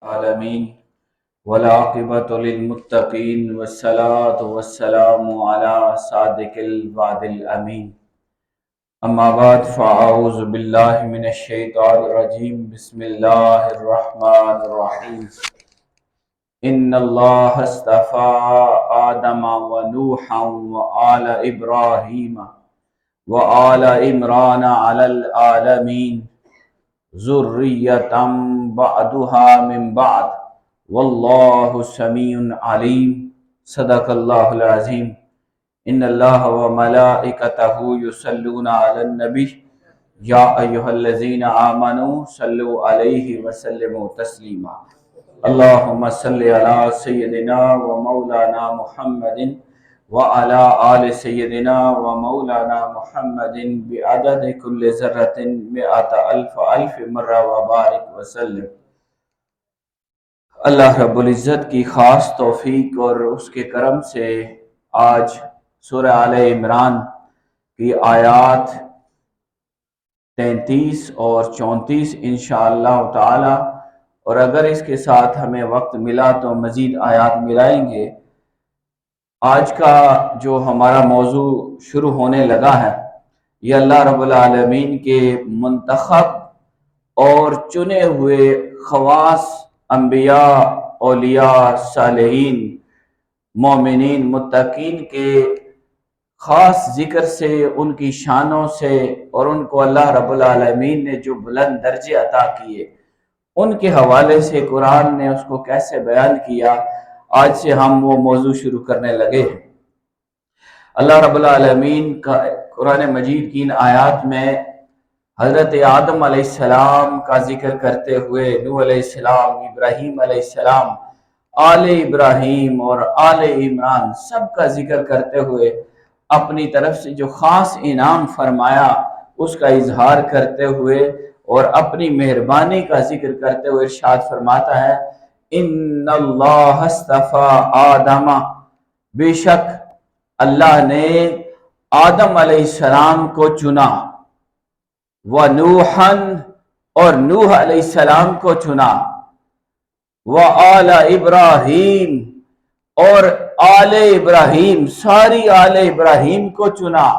العالمین والعاقبۃ للمتقین والصلاة والسلام علی صادق الوعد الامین اما بعد فاعوذ باللہ من الشیطان الرجیم بسم اللہ الرحمن الرحیم ان اللہ اصطفى آدم ونوحا وآل ابراہیم وآل عمران علی العالمین ذریۃ بعدها من بعد واللہ سمیع علیم صدق اللہ العظیم ان اللہ وملائکتہ یصلون علی النبی یا ایہا الذین آمنوا صلوا علیہ وسلموا تسلیما اللہم صلی علی سیدنا ومولانا محمد وعلى آل سیدنا ومولانا محمد بعدد کل ذرۃ مئۃ الف الف مرہ وبارک وسلم۔ اللہ رب العزت کی خاص توفیق اور اس کے کرم سے آج سورہ آل عمران کی آیات 33 اور 34 انشاءاللہ تعالی، اور اگر اس کے ساتھ ہمیں وقت ملا تو مزید آیات ملائیں گے۔ آج کا جو ہمارا موضوع شروع ہونے لگا ہے یہ اللہ رب العالمین کے منتخب اور چنے ہوئے خواص انبیاء، اولیاء، صالحین، مومنین، متقین کے خاص ذکر سے، ان کی شانوں سے، اور ان کو اللہ رب العالمین نے جو بلند درجے عطا کیے ان کے حوالے سے قرآن نے اس کو کیسے بیان کیا، آج سے ہم وہ موضوع شروع کرنے لگے ہیں۔ اللہ رب العالمین کا قرآن مجید کی ان آیات میں حضرت آدم علیہ السلام کا ذکر کرتے ہوئے نوح علیہ السلام، ابراہیم علیہ السلام، آل ابراہیم اور آل عمران سب کا ذکر کرتے ہوئے اپنی طرف سے جو خاص انعام فرمایا اس کا اظہار کرتے ہوئے اور اپنی مہربانی کا ذکر کرتے ہوئے ارشاد فرماتا ہے ان اللہ اصطفى آدم، بے شک اللہ نے آدم علیہ السلام کو چنا، وَنُوحًا اور نوح علیہ السلام کو چنا، وَآلَ ابراہیم اور آل ابراہیم ساری آل ابراہیم کو چنا،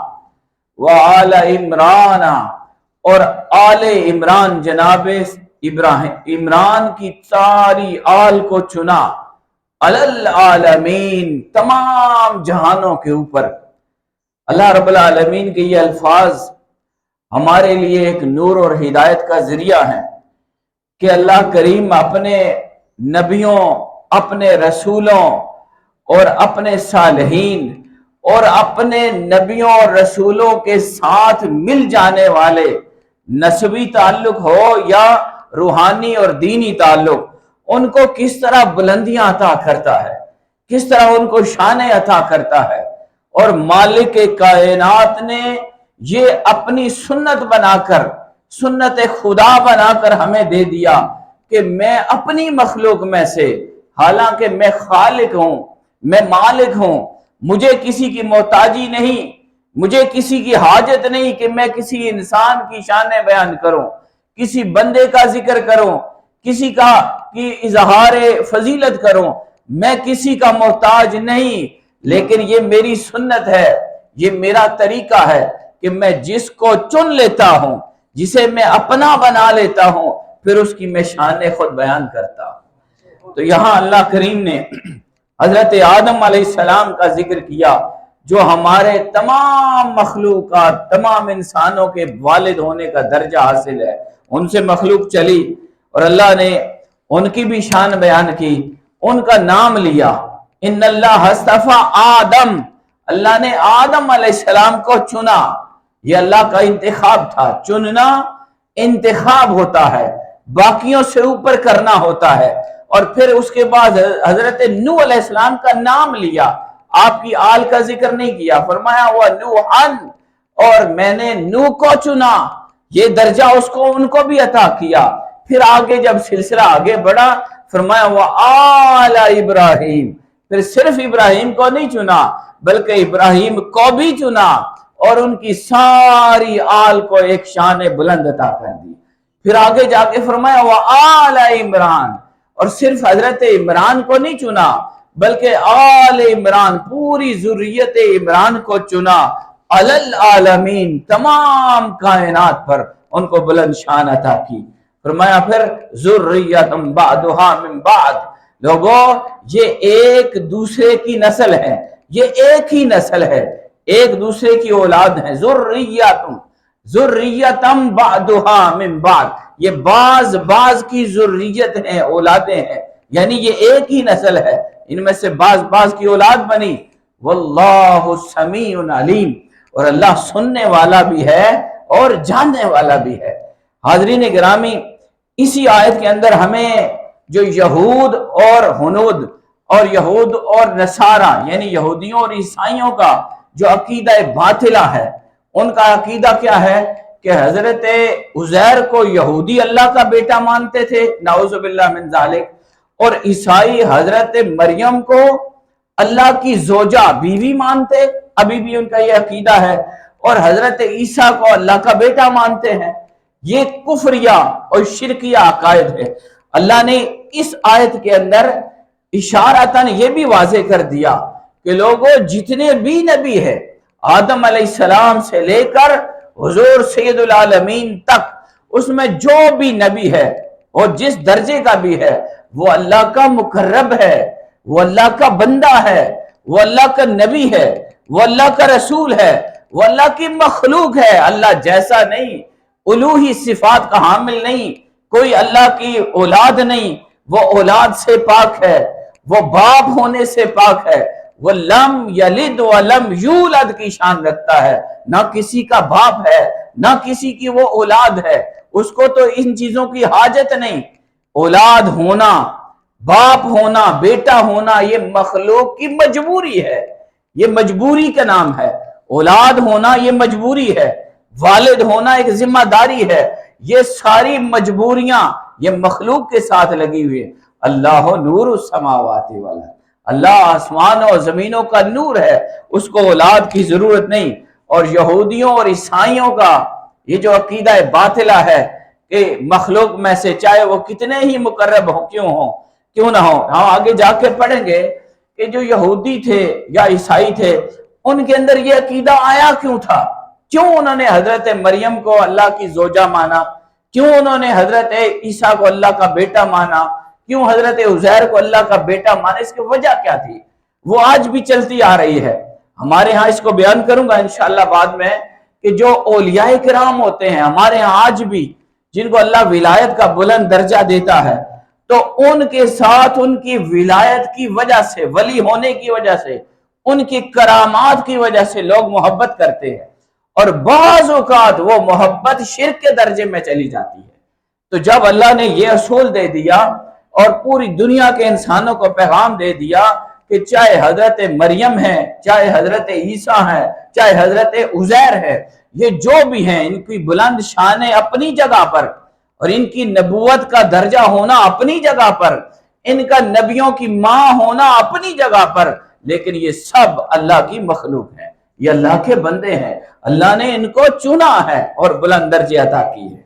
وَآلَ عمران اور آل عمران جناب عمران کی ساری آل کو چنا، علی العالمین تمام جہانوں کے اوپر۔ اللہ رب العالمین کے یہ الفاظ ہمارے لیے ایک نور اور ہدایت کا ذریعہ ہیں کہ اللہ کریم اپنے نبیوں، اپنے رسولوں اور اپنے صالحین اور اپنے نبیوں اور رسولوں کے ساتھ مل جانے والے نسبی تعلق ہو یا روحانی اور دینی تعلق، ان کو کس طرح بلندیاں عطا کرتا ہے، کس طرح ان کو شانیں عطا کرتا ہے، اور مالک کائنات نے یہ اپنی سنت بنا کر، سنت خدا بنا کر ہمیں دے دیا کہ میں اپنی مخلوق میں سے، حالانکہ میں خالق ہوں، میں مالک ہوں، مجھے کسی کی محتاجی نہیں، مجھے کسی کی حاجت نہیں کہ میں کسی انسان کی شانیں بیان کروں، کسی بندے کا ذکر کروں، کسی کا کی اظہار فضیلت کروں، میں کسی کا محتاج نہیں، لیکن یہ میری سنت ہے، یہ میرا طریقہ ہے کہ میں جس کو چن لیتا ہوں، جسے میں اپنا بنا لیتا ہوں، پھر اس کی میں شان خود بیان کرتا ہوں۔ تو یہاں اللہ کریم نے حضرت آدم علیہ السلام کا ذکر کیا جو ہمارے تمام مخلوقات، تمام انسانوں کے والد ہونے کا درجہ حاصل ہے، ان سے مخلوق چلی اور اللہ نے ان کی بھی شان بیان کی، ان کا نام لیا۔ ان اللہ اصطفى آدم، اللہ نے آدم علیہ السلام کو چنا، یہ اللہ کا انتخاب تھا۔ چننا انتخاب ہوتا ہے، باقیوں سے اوپر کرنا ہوتا ہے۔ اور پھر اس کے بعد حضرت نوح علیہ السلام کا نام لیا، آپ کی آل کا ذکر نہیں کیا، فرمایا وَنُوحًا اور میں نے نوح کو چنا، یہ درجہ اس کو ان کو بھی عطا کیا۔ پھر آگے جب سلسلہ آگے بڑھا فرمایا وَآلَ ابراہیم، پھر صرف ابراہیم کو نہیں چنا بلکہ ابراہیم کو بھی چنا اور ان کی ساری آل کو ایک شان بلند عطا کر دی۔ پھر آگے جا کے فرمایا وَآلَ عمران، اور صرف حضرت عمران کو نہیں چنا بلکہ آل عمران پوری ذریت عمران کو چنا، علی العالمین تمام کائنات پر ان کو بلند شان عطا کی۔ فرمایا پھر ذریۃ بعدھا من بعد، لوگوں یہ ایک دوسرے کی نسل ہے، یہ ایک ہی نسل ہے، ایک دوسرے کی اولاد ہے۔ ذریۃ بعدھا من بعد، یہ بعض کی ذریت ہیں، اولادیں ہیں، یعنی یہ ایک ہی نسل ہے، ان میں سے بعض کی اولاد بنی۔ واللہ سمیع علیم، اور اللہ سننے والا بھی ہے اور جاننے والا بھی ہے۔ حاضرین گرامی، اسی آیت کے اندر ہمیں جو یہود اور ہنود اور یہود اور نصارہ یعنی یہودیوں اور عیسائیوں کا جو عقیدہ باطلہ ہے، ان کا عقیدہ کیا ہے کہ حضرت عزیر کو یہودی اللہ کا بیٹا مانتے تھے، نعوذ باللہ من ذالک، اور عیسائی حضرت مریم کو اللہ کی زوجہ بیوی مانتے، ابھی بھی ان کا یہ عقیدہ ہے، اور حضرت عیسیٰ کو اللہ کا بیٹا مانتے ہیں۔ یہ کفریہ اور شرکیہ عقائد ہے۔ اللہ نے اس آیت کے اندر اشارتاً یہ بھی واضح کر دیا کہ لوگوں جتنے بھی نبی ہیں، آدم علیہ السلام سے لے کر حضور سید العالمین تک، اس میں جو بھی نبی ہے اور جس درجے کا بھی ہے، وہ اللہ کا مقرب ہے، وہ اللہ کا بندہ ہے، وہ اللہ کا نبی ہے، وہ اللہ کا رسول ہے، وہ اللہ کی مخلوق ہے، اللہ جیسا نہیں، الوہی صفات کا حامل نہیں، کوئی اللہ کی اولاد نہیں، وہ اولاد سے پاک ہے، وہ باپ ہونے سے پاک ہے، وہ لم یلد ولم یولد کی شان رکھتا ہے، نہ کسی کا باپ ہے نہ کسی کی وہ اولاد ہے، اس کو تو ان چیزوں کی حاجت نہیں۔ اولاد ہونا، باپ ہونا، بیٹا ہونا، یہ مخلوق کی مجبوری ہے، یہ مجبوری کا نام ہے۔ اولاد ہونا یہ مجبوری ہے، والد ہونا ایک ذمہ داری ہے، یہ ساری مجبوریاں یہ مخلوق کے ساتھ لگی ہوئی ہیں۔ اللہ نور السماوات والارض، اللہ آسمان اور زمینوں کا نور ہے، اس کو اولاد کی ضرورت نہیں۔ اور یہودیوں اور عیسائیوں کا یہ جو عقیدہ باطلہ ہے کہ مخلوق میں سے چاہے وہ کتنے ہی مقرب ہوں کیوں نہ ہو، ہم آگے جا کے پڑھیں گے کہ جو یہودی تھے یا عیسائی تھے، ان کے اندر یہ عقیدہ آیا کیوں تھا، کیوں انہوں نے حضرت مریم کو اللہ کی زوجہ مانا، کیوں انہوں نے حضرت عیسیٰ کو اللہ کا بیٹا مانا، کیوں حضرت عزیر کو اللہ کا بیٹا مانا، اس کی وجہ کیا تھی؟ وہ آج بھی چلتی آ رہی ہے۔ ہمارے ہاں اس کو بیان کروں گا انشاءاللہ بعد میں کہ جو اولیاء کرام ہوتے ہیں ہمارے ہاں آج بھی، جن کو اللہ ولایت کا بلند درجہ دیتا ہے، تو ان کے ساتھ ان کی ولایت کی وجہ سے، ولی ہونے کی وجہ سے، ان کی کرامات کی وجہ سے لوگ محبت کرتے ہیں، اور بعض اوقات وہ محبت شرک کے درجے میں چلی جاتی ہے۔ تو جب اللہ نے یہ اصول دے دیا اور پوری دنیا کے انسانوں کو پیغام دے دیا کہ چاہے حضرت مریم ہے، چاہے حضرت عیسیٰ ہے، چاہے حضرت عزیر ہے، یہ جو بھی ہیں، ان کی بلند شانیں اپنی جگہ پر، اور ان کی نبوت کا درجہ ہونا اپنی جگہ پر، ان کا نبیوں کی ماں ہونا اپنی جگہ پر، لیکن یہ سب اللہ کی مخلوق ہے، یہ اللہ کے بندے ہیں، اللہ نے ان کو چنا ہے اور بلند درجے عطا کی ہے۔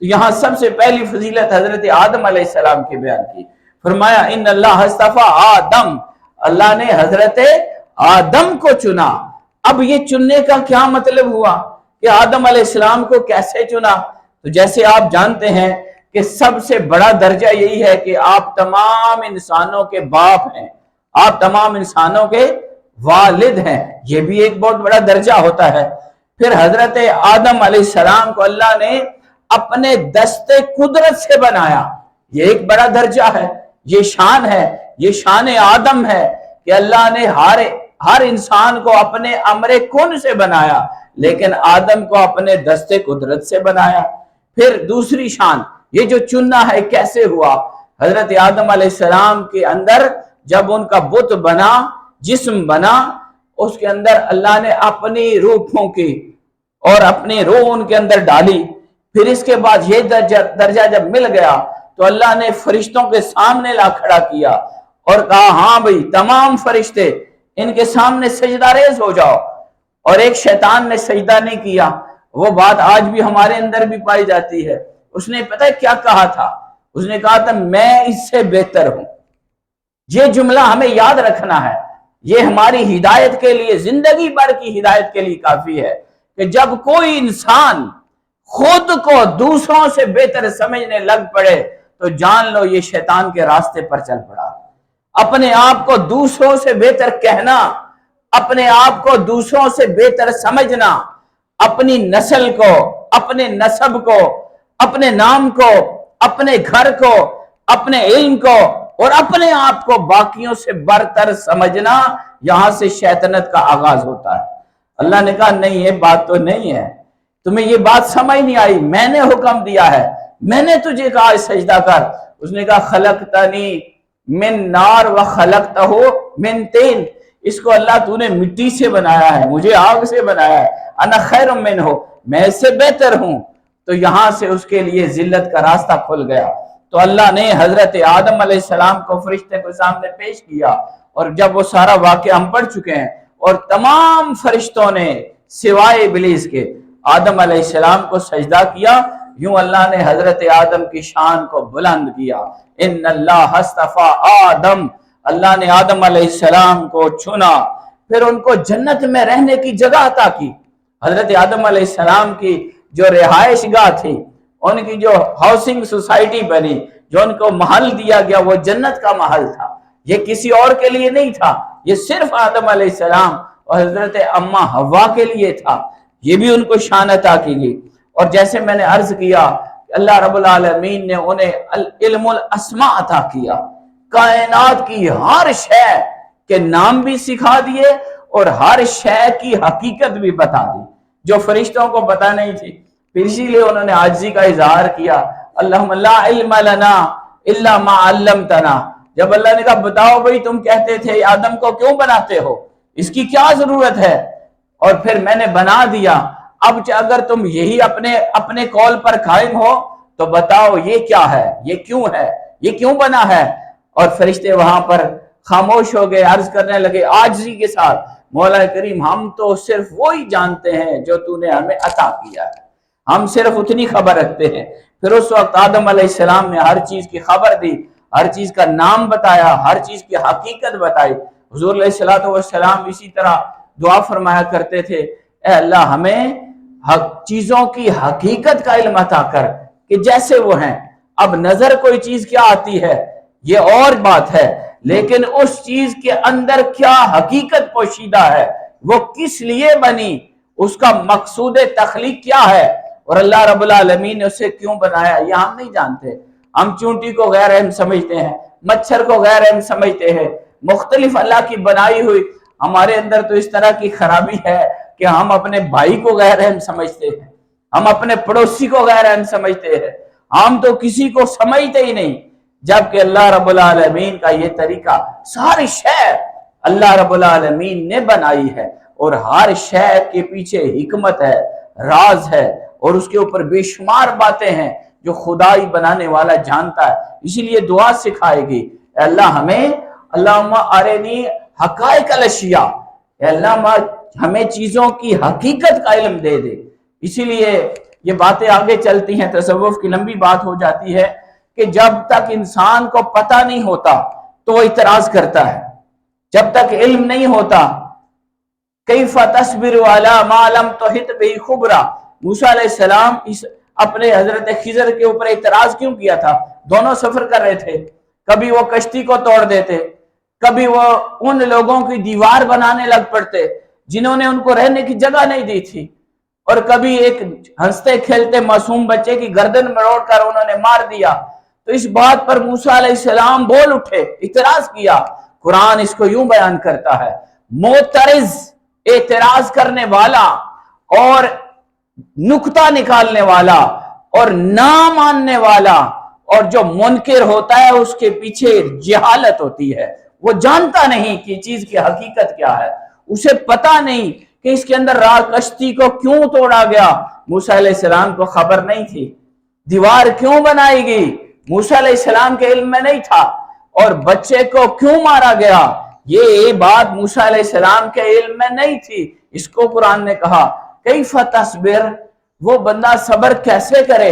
تو یہاں سب سے پہلی فضیلت حضرت آدم علیہ السلام کی بیان کی، فرمایا ان اللہ اصطفیٰ آدم، اللہ نے حضرت آدم کو چنا۔ اب یہ چننے کا کیا مطلب ہوا کہ آدم علیہ السلام کو کیسے چنا؟ تو جیسے آپ جانتے ہیں کہ سب سے بڑا درجہ یہی ہے کہ آپ تمام انسانوں کے باپ ہیں، آپ تمام انسانوں کے والد ہیں، یہ بھی ایک بہت بڑا درجہ ہوتا ہے۔ پھر حضرت آدم علیہ السلام کو اللہ نے اپنے دست قدرت سے بنایا، یہ ایک بڑا درجہ ہے، یہ شان ہے، یہ شان آدم ہے کہ اللہ نے ہر انسان کو اپنے امر کن سے بنایا، لیکن آدم کو اپنے دست قدرت سے بنایا۔ پھر دوسری شان، یہ جو چننا ہے کیسے ہوا؟ حضرت آدم علیہ السلام کے اندر جب ان کا بت بنا، جسم بنا، اس کے اندر اللہ نے اپنی روح پھونکی اور اپنی روح ان کے اندر ڈالی۔ پھر اس کے بعد یہ درجہ جب مل گیا تو اللہ نے فرشتوں کے سامنے لا کھڑا کیا اور کہا ہاں بھئی تمام فرشتے ان کے سامنے سجدہ ریز ہو جاؤ، اور ایک شیطان نے سجدہ نہیں کیا۔ وہ بات آج بھی ہمارے اندر بھی پائی جاتی ہے۔ اس نے پتہ کیا کہا تھا؟ اس نے کہا تھا میں اس سے بہتر ہوں۔ یہ جملہ ہمیں یاد رکھنا ہے، یہ ہماری ہدایت کے لیے، زندگی بھر کی ہدایت کے لیے کافی ہے کہ جب کوئی انسان خود کو دوسروں سے بہتر سمجھنے لگ پڑے تو جان لو یہ شیطان کے راستے پر چل پڑا۔ اپنے آپ کو دوسروں سے بہتر کہنا، اپنے آپ کو دوسروں سے بہتر سمجھنا، اپنی نسل کو، اپنے نسب کو، اپنے نام کو، اپنے گھر کو، اپنے علم کو اور اپنے آپ کو باقیوں سے برتر سمجھنا، یہاں سے شیطنت کا آغاز ہوتا ہے۔ اللہ نے کہا نہیں، یہ بات تو نہیں ہے، تمہیں یہ بات سمجھ نہیں آئی، میں نے حکم دیا ہے، میں نے تجھے کہا سجدہ کر۔ اس نے کہا خلقتنی من نار و خلقتہ من طین، اس کو اللہ تو نے مٹی سے بنایا ہے، مجھے آگ سے بنایا ہے، انا خیر منہ، میں اس سے بہتر ہوں۔ تو یہاں سے اس کے لیے ذلت کا راستہ کھل گیا۔ تو اللہ نے حضرت آدم علیہ السلام کو فرشتے کے سامنے پیش کیا، اور جب وہ سارا واقعہ ہم پڑھ چکے ہیں، اور تمام فرشتوں نے سوائے ابلیس کے آدم علیہ السلام کو سجدہ کیا، یوں اللہ نے حضرت آدم کی شان کو بلند کیا۔ ان اللہ اصطفیٰ آدم، اللہ نے آدم علیہ السلام کو چنا، پھر ان کو جنت میں رہنے کی جگہ عطا کی۔ حضرت آدم علیہ السلام کی جو رہائش گاہ تھی، ان کی جو ہاؤسنگ سوسائٹی بنی، جو ان کو محل دیا گیا، وہ جنت کا محل تھا، یہ کسی اور کے لیے نہیں تھا، یہ صرف آدم علیہ السلام اور حضرت اماں حوا کے لیے تھا، یہ بھی ان کو شان عطا کی گئی۔ اور جیسے میں نے عرض کیا، اللہ رب العالمین نے انہیں علم الاسماء عطا کیا، کائنات کی ہر شے کے نام بھی سکھا دیے اور ہر شے کی حقیقت بھی بتا دی جو فرشتوں کو پتہ نہیں تھی۔ پھر اسی لیے انہوں نے عاجزی کا اظہار کیا، اللہم لا علم لنا الا ما علمتنا۔ جب اللہ نے کہا بتاؤ بھئی تم کہتے تھے آدم کو کیوں بناتے ہو، اس کی کیا ضرورت ہے، اور پھر میں نے بنا دیا، اب اگر تم یہی اپنے قول پر قائم ہو تو بتاؤ یہ کیا ہے، یہ کیوں بنا ہے۔ اور فرشتے وہاں پر خاموش ہو گئے، عرض کرنے لگے عاجزی کے ساتھ، مولا کریم ہم تو صرف وہی جانتے ہیں جو تو نے ہمیں عطا کیا ہے، ہم صرف اتنی خبر رکھتے ہیں۔ پھر اس وقت آدم علیہ السلام نے ہر چیز کی خبر دی، ہر چیز کا نام بتایا، ہر چیز کی حقیقت بتائی۔ حضور علیہ السلام اسی طرح دعا فرمایا کرتے تھے، اے اللہ ہمیں چیزوں کی حقیقت کا علم عطا کر کہ جیسے وہ ہیں۔ اب نظر کوئی چیز کیا آتی ہے یہ اور بات ہے، لیکن اس چیز کے اندر کیا حقیقت پوشیدہ ہے، وہ کس لیے بنی، اس کا مقصود تخلیق کیا ہے، اور اللہ رب العالمین نے اسے کیوں بنایا، یہ ہم نہیں جانتے۔ ہم چونٹی کو غیر اہم سمجھتے ہیں، مچھر کو غیر اہم سمجھتے ہیں، مختلف اللہ کی بنائی ہوئی۔ ہمارے اندر تو اس طرح کی خرابی ہے کہ ہم اپنے بھائی کو غیر اہم سمجھتے ہیں، ہم اپنے پڑوسی کو غیر اہم سمجھتے ہیں، ہم تو کسی کو سمجھتے ہی نہیں، جبکہ اللہ رب العالمین کا یہ طریقہ، ساری شے اللہ رب العالمین نے بنائی ہے، اور ہر شے کے پیچھے حکمت ہے، راز ہے، اور اس کے اوپر بے شمار باتیں ہیں جو خدائی بنانے والا جانتا ہے۔ اسی لیے دعا سکھائے گی، اے اللہ ہمیں، اللہم ارنی حقائق الاشیاء، اے اللہ ہمیں چیزوں کی حقیقت کا علم دے دے۔ اسی لیے یہ باتیں آگے چلتی ہیں، تصوف کی لمبی بات ہو جاتی ہے کہ جب تک انسان کو پتہ نہیں ہوتا تو وہ اعتراض کرتا ہے، جب تک علم نہیں ہوتا۔ کیف تصبر علی ما لم تحط بہ خبرا، موسیٰ علیہ السلام اپنے حضرت خضر کے اوپر اعتراض کیوں کیا تھا؟ دونوں سفر کر رہے تھے، کبھی وہ کشتی کو توڑ دیتے، کبھی وہ ان لوگوں کی دیوار بنانے لگ پڑتے جنہوں نے ان کو رہنے کی جگہ نہیں دی تھی، اور کبھی ایک ہنستے کھیلتے معصوم بچے کی گردن مروڑ کر انہوں نے مار دیا۔ تو اس بات پر موسیٰ علیہ السلام بول اٹھے، اعتراض کیا۔ قرآن اس کو یوں بیان کرتا ہے، معترض، اعتراض کرنے والا اور نکتہ نکالنے والا اور نہ ماننے والا، اور جو منکر ہوتا ہے اس کے پیچھے جہالت ہوتی ہے، وہ جانتا نہیں کہ چیز کی حقیقت کیا ہے، اسے پتا نہیں کہ اس کے اندر کشتی کو کیوں توڑا گیا، موسیٰ علیہ السلام کو خبر نہیں تھی، دیوار کیوں بنائی گئی موسیٰ علیہ السلام کے علم میں نہیں تھا، اور بچے کو کیوں مارا گیا یہ بات موسیٰ علیہ السلام کے علم میں نہیں تھی۔ اس کو قرآن نے کہا کیف تصبر، وہ بندہ صبر کیسے کرے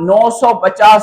950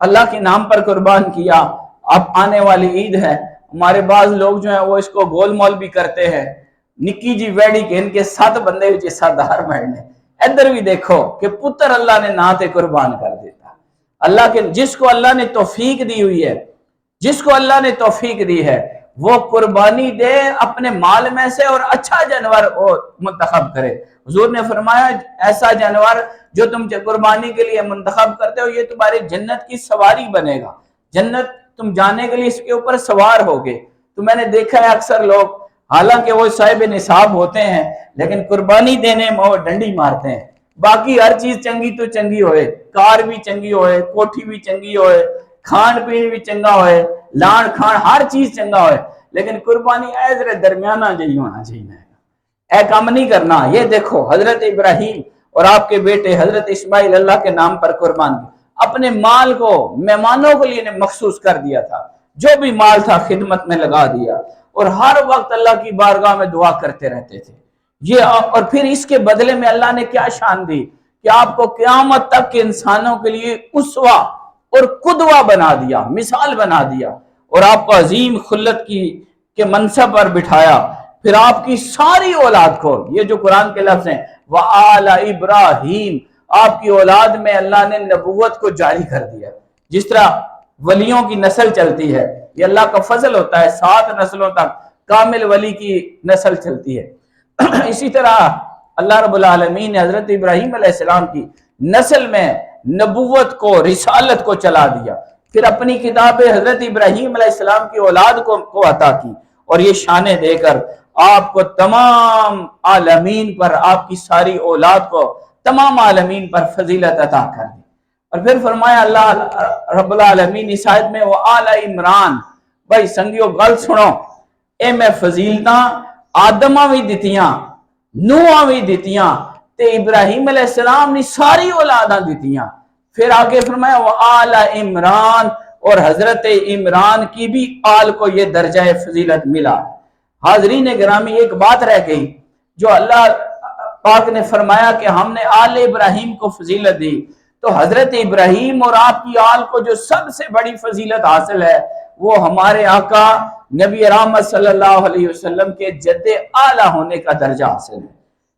اللہ کے نام پر قربان کیا۔ اب آنے والی عید ہے، ہمارے بعض لوگ جو ہیں وہ اس کو گول مول بھی کرتے ہیں، نکی جی ویڑی کے ان کے 7 بندے ہوئے سردار بڑھنے، ادھر بھی دیکھو کہ پتر اللہ نے نہ تے قربان کر دیتا۔ اللہ کے جس کو اللہ نے توفیق دی ہوئی ہے، جس کو اللہ نے توفیق دی ہے، وہ قربانی دے اپنے مال میں سے اور اچھا جانور منتخب کرے۔ حضور نے فرمایا ایسا جانور جو تم قربانی کے لیے منتخب کرتے ہو، یہ تمہاری جنت کی سواری بنے گا، جنت تم جانے کے لیے اس کے اوپر سوار ہوگے۔ تو میں نے دیکھا ہے اکثر لوگ حالانکہ وہ صاحب نصاب ہوتے ہیں لیکن قربانی دینے میں وہ ڈنڈی مارتے ہیں۔ باقی ہر چیز چنگی تو چنگی ہوئے، کار بھی چنگی ہوئے، کوٹھی بھی چنگی ہوئے، کھان پین بھی چنگا ہوئے، لان کھان ہر چیز چنگا ہوئے، لیکن قربانی ایزر درمیانہ جہی ہونا چاہیے، اے کام نہیں کرنا۔ یہ دیکھو حضرت ابراہیم اور آپ کے بیٹے حضرت اسماعیل اللہ کے نام پر قربان کی، اپنے مال کو مہمانوں کے لیے مخصوص کر دیا تھا، جو بھی مال تھا خدمت میں لگا دیا، اور ہر وقت اللہ کی بارگاہ میں دعا کرتے رہتے تھے۔ یہ اور پھر اس کے بدلے میں اللہ نے کیا شان دی کہ آپ کو قیامت تک کے انسانوں کے لیے اسوہ اور قدوہ بنا دیا، مثال بنا دیا، اور آپ کو عظیم خلت کے منصب پر بٹھایا۔ پھر آپ کی ساری اولاد کو، یہ جو قرآن کے لفظ ہیں وَآلَ ابراہیم، آپ کی اولاد میں اللہ نے نبوت کو جاری کر دیا۔ جس طرح ولیوں کی نسل چلتی ہے، یہ اللہ کا فضل ہوتا ہے، 7 نسلوں تک کامل ولی کی نسل چلتی ہے۔ اسی طرح اللہ رب العالمین نے حضرت ابراہیم علیہ السلام کی نسل میں نبوت کو، رسالت کو چلا دیا، پھر اپنی کتاب حضرت ابراہیم علیہ السلام کی اولاد کو عطا کی، اور یہ شانیں دے کر آپ کو تمام عالمین پر، آپ کی ساری اولاد کو تمام عالمین پر فضیلت عطا کر دی۔ اور پھر فرمایا اللہ رب العالمین اس آیت میں وَآلَ عمران، بھائی سنگیو گل سنو، اے میں فضیلتاں آدمہ بھی دیتیاں، نوحہ بھی دیتیاں، تے ابراہیم علیہ السلام نے ساری اولاداں دیتیاں۔ پھر آگے فرمایا وَآلَ عمران، اور حضرت عمران کی بھی آل کو یہ درجہ فضیلت ملا۔ حاضرین گرامی، ایک بات رہ گئی جو اللہ پاک نے فرمایا کہ ہم نے آل ابراہیم کو فضیلت دی، تو حضرت ابراہیم اور آپ کی آل کو جو سب سے بڑی فضیلت حاصل ہے وہ ہمارے آقا نبی رحمت صلی اللہ علیہ وسلم کے جد اعلیٰ ہونے کا درجہ حاصل ہے۔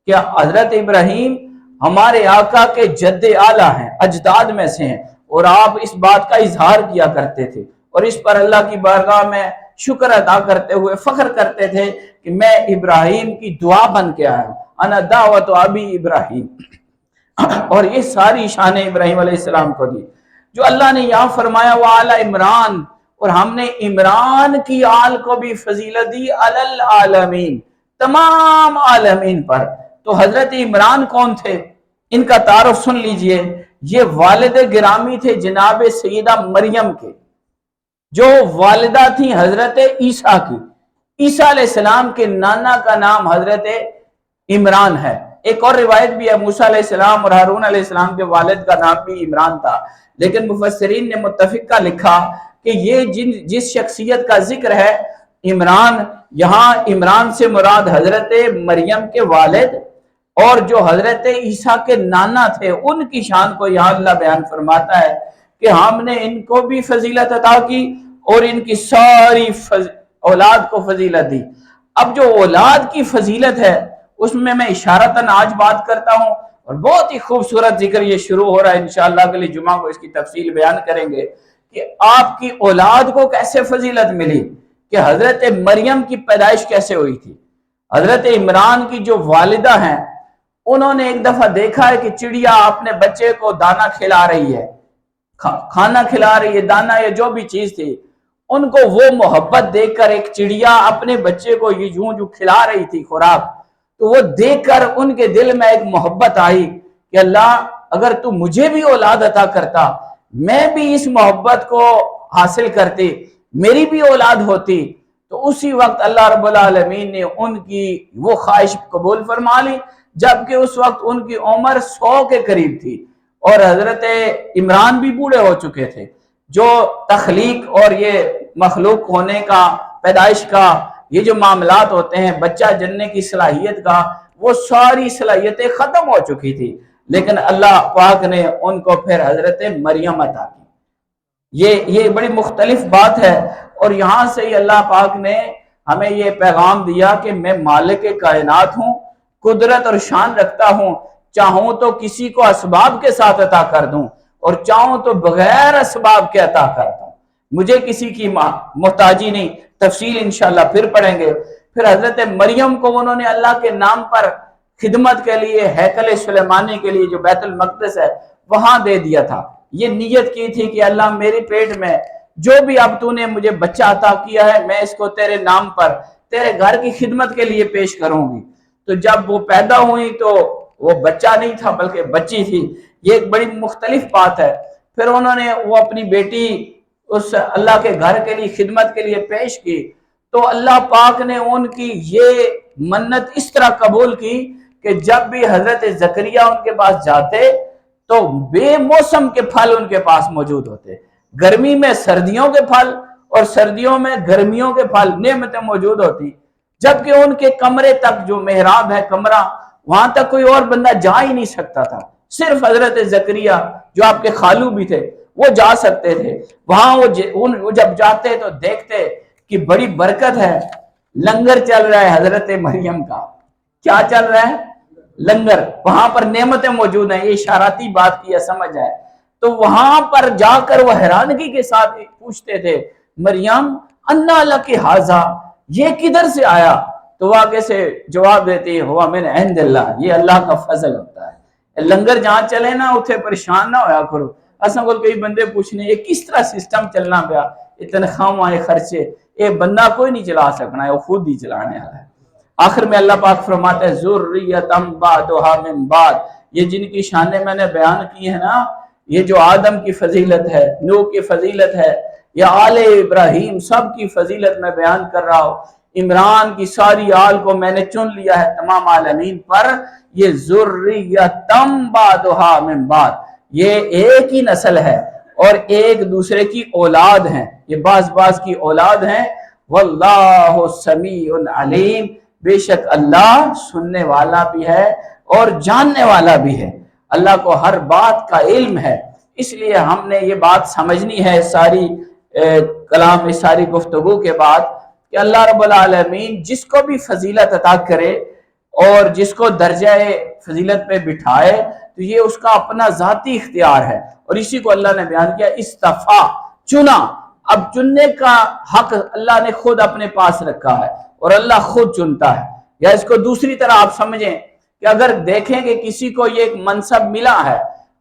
کہ حضرت ابراہیم ہمارے آقا کے جد اعلیٰ ہیں، اجداد میں سے ہیں، اور آپ اس بات کا اظہار کیا کرتے تھے اور اس پر اللہ کی بارگاہ میں شکر ادا کرتے ہوئے فخر کرتے تھے کہ میں ابراہیم کی دعا بن کے آیا ہوں، انا دعوت ابی ابراہیم۔ اور یہ ساری شان ابراہیم علیہ السلام کو دی جو اللہ نے یہاں فرمایا وَعَلَى عمران، اور ہم نے عمران کی آل کو بھی فضیلت دی علی العالمین، تمام عالمین پر۔ تو حضرت عمران کون تھے؟ ان کا تعارف سن لیجئے۔ یہ والد گرامی تھے جناب سیدہ مریم کے، جو والدہ تھیں حضرت عیسیٰ کی۔ عیسیٰ علیہ السلام کے نانا کا نام حضرت عمران ہے۔ ایک اور روایت بھی ہے موسیٰ علیہ السلام اور ہارون علیہ السلام کے والد کا نام بھی عمران تھا، لیکن مفسرین نے متفقہ لکھا کہ یہ جس شخصیت کا ذکر ہے عمران، یہاں عمران سے مراد حضرت مریم کے والد اور جو حضرت عیسیٰ کے نانا تھے ان کی شان کو یہاں اللہ بیان فرماتا ہے کہ ہم نے ان کو بھی فضیلت عطا کی اور ان کی ساری اولاد کو فضیلت دی۔ اب جو اولاد کی فضیلت ہے اس میں اشارتاً آج بات کرتا ہوں، اور بہت ہی خوبصورت ذکر یہ شروع ہو رہا ہے، انشاءاللہ اگلے جمعہ کو اس کی تفصیل بیان کریں گے کہ آپ کی اولاد کو کیسے فضیلت ملی، کہ حضرت مریم کی پیدائش کیسے ہوئی تھی۔ حضرت عمران کی جو والدہ ہیں انہوں نے ایک دفعہ دیکھا ہے کہ چڑیا اپنے بچے کو دانا کھلا رہی ہے، کھانا کھلا رہی ہے، دانا یا جو بھی چیز تھی، ان کو وہ محبت دیکھ کر ایک چڑیا اپنے بچے کو یہ جو کھلا رہی تھی خوراک، تو وہ دیکھ کر ان کے دل میں ایک محبت آئی کہ اللہ اگر تو مجھے بھی اولاد عطا کرتا، میں بھی اس محبت کو حاصل کرتی، میری بھی اولاد ہوتی، تو اسی وقت اللہ رب العالمین نے ان کی وہ خواہش قبول فرما لی، جبکہ اس وقت ان کی عمر 100 کے قریب تھی اور حضرت عمران بھی بوڑھے ہو چکے تھے۔ جو تخلیق اور یہ مخلوق ہونے کا، پیدائش کا یہ جو معاملات ہوتے ہیں، بچہ جننے کی صلاحیت کا، وہ ساری صلاحیتیں ختم ہو چکی تھی، لیکن اللہ پاک نے ان کو پھر حضرت مریم عطا کی۔ یہ بڑی مختلف بات ہے، اور یہاں سے ہی اللہ پاک نے ہمیں یہ پیغام دیا کہ میں مالک کائنات ہوں، قدرت اور شان رکھتا ہوں، چاہوں تو کسی کو اسباب کے ساتھ عطا کر دوں اور چاہوں تو بغیر اسباب کے عطا کرتا ہوں، مجھے کسی کی محتاجی نہیں۔ تفصیل انشاءاللہ پھر پڑھیں گے۔ پھر حضرت مریم کو انہوں نے اللہ کے نام پر خدمت کے لیے ہیکل سلیمانی کے لیے جو بیت المقدس ہے وہاں دے دیا تھا۔ یہ نیت کی تھی کہ اللہ میرے پیٹ میں جو بھی اب تو نے مجھے بچہ عطا کیا ہے میں اس کو تیرے نام پر تیرے گھر کی خدمت کے لیے پیش کروں گی۔ تو جب وہ پیدا ہوئی تو وہ بچہ نہیں تھا بلکہ بچی تھی۔ یہ ایک بڑی مختلف بات ہے۔ پھر انہوں نے وہ اپنی بیٹی اس اللہ کے گھر کے لیے خدمت کے لیے پیش کی، تو اللہ پاک نے ان کی یہ منت اس طرح قبول کی کہ جب بھی حضرت زکریا ان کے پاس جاتے تو بے موسم کے پھل ان کے پاس موجود ہوتے، گرمی میں سردیوں کے پھل اور سردیوں میں گرمیوں کے پھل، نعمتیں موجود ہوتی، جبکہ ان کے کمرے تک جو محراب ہے کمرہ وہاں تک کوئی اور بندہ جا ہی نہیں سکتا تھا، صرف حضرت زکریا جو آپ کے خالو بھی تھے وہ جا سکتے تھے وہاں۔ وہ جب جاتے تو دیکھتے کہ بڑی برکت ہے، لنگر چل رہا ہے حضرت مریم کا۔ کیا چل رہا ہے؟ لنگر۔ وہاں پر نعمتیں موجود ہیں، یہ اشاراتی بات کی ہے، سمجھ ہے۔ تو وہاں پر جا کر وہ حیرانگی کے ساتھ پوچھتے تھے مریم انا لک ھذا، یہ کدھر سے آیا؟ تو وہ آگے سے جواب دیتی ہوا من عند اللہ، یہ اللہ کا فضل ہوتا ہے۔ لنگر جہاں چلے نا اتنے پریشان نہ ہویا کرو۔ اصل کو کئی بندے پوچھنے یہ کس طرح سسٹم چلنا پیا، یہ تنخواہ آئے خرچے، یہ بندہ کوئی نہیں چلا سکنا ہے، وہ خود ہی چلانے والا ہے۔ آخر میں اللہ پاک فرماتے ہیں ذریۃ بعضھا من بعض، یہ جن کی شانیں میں نے بیان کی ہے نا، یہ جو آدم کی فضیلت ہے، نوح کی فضیلت ہے، یا آل ابراہیم سب کی فضیلت میں بیان کر رہا ہوں، عمران کی ساری آل کو میں نے چن لیا ہے تمام عالمین پر، یہ ذریۃ بعضھا من بعض، یہ ایک ہی نسل ہے اور ایک دوسرے کی اولاد ہیں، یہ بعض کی اولاد ہیں۔ واللہ سمیع علیم، بے شک اللہ سننے والا بھی ہے اور جاننے والا بھی ہے، اللہ کو ہر بات کا علم ہے۔ اس لیے ہم نے یہ بات سمجھنی ہے ساری کلام میں، ساری گفتگو کے بعد، کہ اللہ رب العالمین جس کو بھی فضیلت عطا کرے اور جس کو درجہ فضیلت پہ بٹھائے تو یہ اس کا اپنا ذاتی اختیار ہے، اور اسی کو اللہ نے بیان کیا استفا، چنا۔ اب چننے کا حق اللہ نے خود اپنے پاس رکھا ہے اور اللہ خود چنتا ہے۔ یا اس کو دوسری طرح آپ سمجھیں کہ اگر دیکھیں کہ کسی کو یہ ایک منصب ملا ہے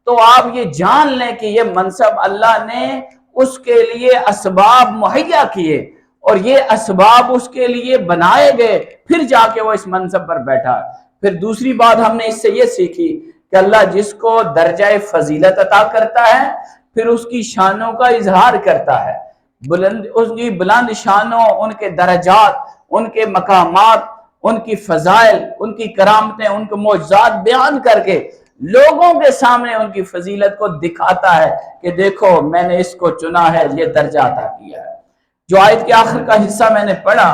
تو آپ یہ جان لیں کہ یہ منصب اللہ نے اس کے لیے اسباب مہیا کیے اور یہ اسباب اس کے لیے بنائے گئے، پھر جا کے وہ اس منصب پر بیٹھا۔ پھر دوسری بات ہم نے اس سے یہ سیکھی کہ اللہ جس کو درجہ فضیلت عطا کرتا ہے پھر اس کی شانوں کا اظہار کرتا ہے، اس کی بلند شانوں، ان کے درجات، ان کے مقامات، ان کی فضائل، ان کی کرامتیں، ان کے معجزات بیان کر کے لوگوں کے سامنے ان کی فضیلت کو دکھاتا ہے کہ دیکھو میں نے اس کو چنا ہے، یہ درجہ عطا کیا ہے۔ جو آیت کے آخر کا حصہ میں نے پڑھا،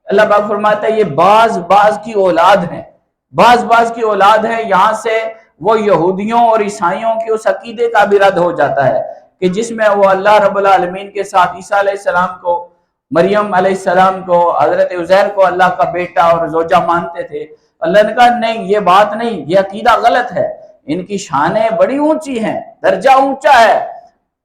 اللہ پاک فرماتا ہے یہ بعض کی اولاد ہیں، بعض کی اولاد ہیں۔ یہاں سے وہ یہودیوں اور عیسائیوں کے اس عقیدے کا بھی رد ہو جاتا ہے کہ جس میں وہ اللہ رب العالمین کے ساتھ عیسیٰ علیہ السلام کو، مریم علیہ السلام کو، حضرت عزیر کو اللہ کا بیٹا اور زوجہ مانتے تھے۔ اللہ نے کہا نہیں، یہ بات نہیں، یہ عقیدہ غلط ہے، ان کی شانیں بڑی اونچی ہیں، درجہ اونچا ہے،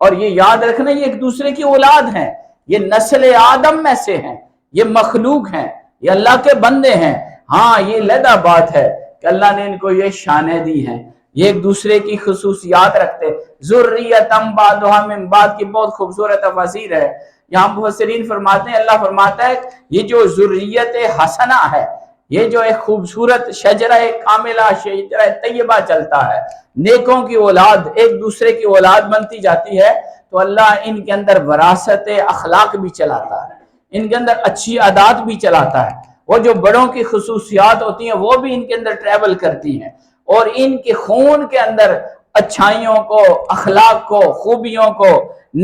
اور یہ یاد رکھنا یہ ایک دوسرے کی اولاد ہیں، یہ نسل آدم میں سے ہیں، یہ مخلوق ہیں، یہ اللہ کے بندے ہیں۔ ہاں یہ علیحدہ بات ہے کہ اللہ نے ان کو یہ شانیں دی ہیں، یہ ایک دوسرے کی خصوصیات رکھتے۔ ذریۃ بعضھا من بعض کی بہت خوبصورت تفسیر ہے۔ یہاں مفسرین فرماتے ہیں، اللہ فرماتا ہے یہ جو ذریت حسنہ ہے، یہ جو ایک خوبصورت شجرہ کاملہ، شجرہ طیبہ چلتا ہے، نیکوں کی اولاد ایک دوسرے کی اولاد بنتی جاتی ہے، تو اللہ ان کے اندر وراثت اخلاق بھی چلاتا ہے، ان کے اندر اچھی عادات بھی چلاتا ہے۔ وہ جو بڑوں کی خصوصیات ہوتی ہیں وہ بھی ان کے اندر ٹریول کرتی ہیں، اور ان کے خون کے اندر اچھائیوں کو، اخلاق کو، خوبیوں کو،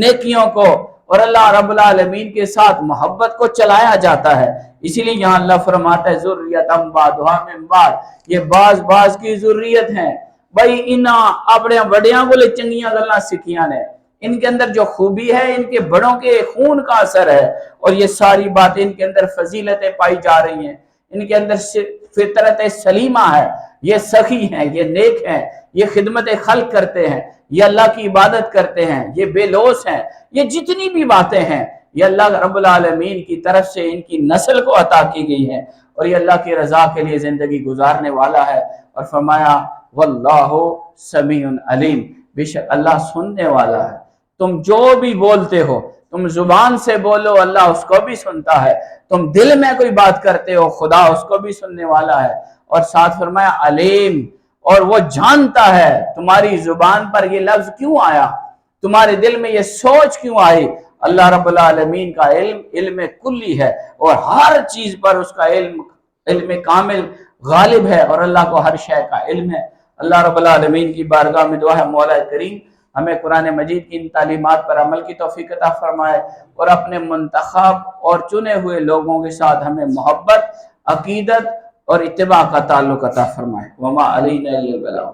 نیکیوں کو اور اللہ رب العالمین کے ساتھ محبت کو چلایا جاتا ہے۔ اسی لیے یہاں اللہ فرماتا ہے ذریۃ بعضھا من بعض، یہ بعض کی ذریت ہیں۔ بھائی انہاں اپنے بڑیاں کو لے چنگیاں گلاں سکھیاں نے، ان کے اندر جو خوبی ہے ان کے بڑوں کے خون کا اثر ہے، اور یہ ساری باتیں ان کے اندر فضیلتیں پائی جا رہی ہیں، ان کے اندر فطرت سلیمہ ہے، یہ سخی ہیں، یہ نیک ہیں، یہ خدمت خلق کرتے ہیں، یہ اللہ کی عبادت کرتے ہیں، یہ بے لوث ہیں، یہ جتنی بھی باتیں ہیں یہ اللہ رب العالمین کی طرف سے ان کی نسل کو عطا کی گئی ہے، اور یہ اللہ کی رضا کے لیے زندگی گزارنے والا ہے۔ اور فرمایا واللہ سمیع علیم، بے شک اللہ سننے والا ہے، تم جو بھی بولتے ہو، تم زبان سے بولو اللہ اس کو بھی سنتا ہے، تم دل میں کوئی بات کرتے ہو خدا اس کو بھی سننے والا ہے، اور ساتھ فرمایا علیم، اور وہ جانتا ہے تمہاری زبان پر یہ لفظ کیوں آیا، تمہارے دل میں یہ سوچ کیوں آئی۔ اللہ رب العالمین کا علم کلی ہے، اور ہر چیز پر اس کا علم کامل غالب ہے، اور اللہ کو ہر شے کا علم ہے۔ اللہ رب العالمین کی بارگاہ میں دعا ہے مولا کریم ہمیں قرآن مجید کی ان تعلیمات پر عمل کی توفیق عطا فرمائے، اور اپنے منتخب اور چنے ہوئے لوگوں کے ساتھ ہمیں محبت، عقیدت اور اتباع کا تعلق عطا فرمائے۔ وما علینا الا البلاغ۔